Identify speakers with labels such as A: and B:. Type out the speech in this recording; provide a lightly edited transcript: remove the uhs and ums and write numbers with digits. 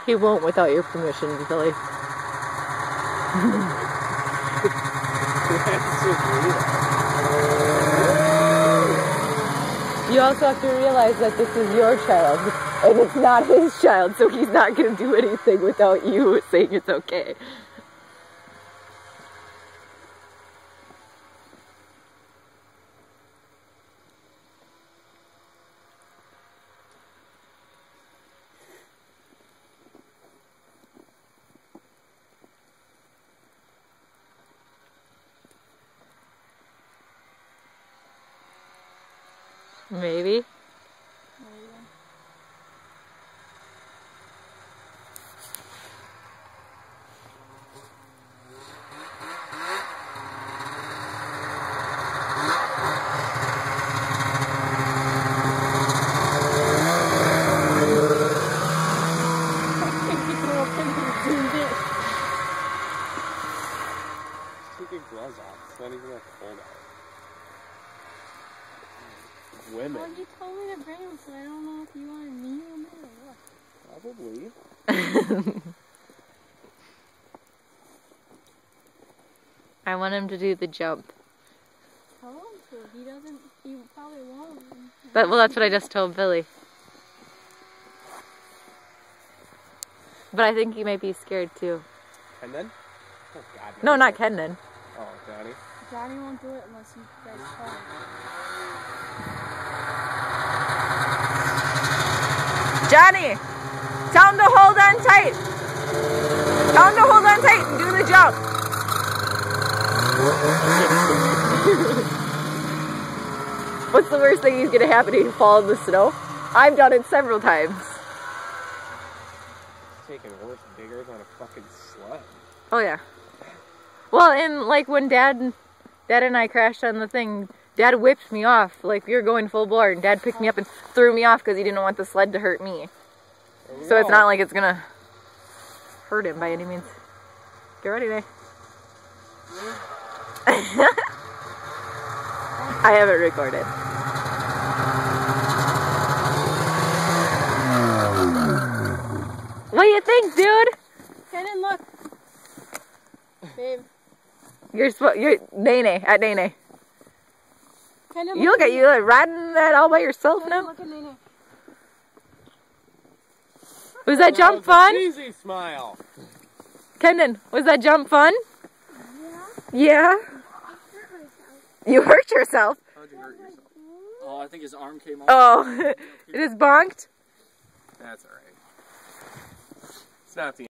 A: He won't without your permission, Billy. You also have to realize that this is your child, and it's not his child, so he's not going to do anything without you saying it's okay. Maybe.
B: Take your gloves off. It's not even that cold out. Women.
C: Well, you told me to bring them, so I don't know if you wanted me or what.
B: Probably.
A: I want him to do the jump.
C: Tell him to. He probably won't.
A: Well, that's what I just told Billy. But I think he might be scared too.
B: And then? Oh, God.
A: No, not Kendon.
B: Oh, Daddy.
C: Daddy won't do it unless you guys tell him.
A: Johnny! Tell him to hold on tight! Tell him to hold on tight and do the jump! What's the worst thing he's gonna happen? He'd fall in the snow? I've done it several times.
B: Taking horse diggers on a fucking sled.
A: Oh yeah. Well, and like when Dad and I crashed on the thing, Dad whipped me off. Like we were going full bore, and Dad picked me up and threw me off because he didn't want the sled to hurt me.
B: Oh,
A: So it's not like it's gonna hurt him by any means. Get ready, Nay. I have it recorded. What do you think, dude?
C: Kendon, look. Babe.
A: You're Nene at Nene.
C: Kendon,
A: You look at you like riding that all by yourself
C: Kendon,
A: now.
C: look at Nene.
A: Was that jump fun?
B: Easy smile.
A: Kendon, was that jump fun?
C: Yeah.
A: Yeah? You hurt yourself?
D: How'd you hurt yourself? Oh, I think his arm came off.
A: Oh, it is bonked?
B: That's alright. It's not the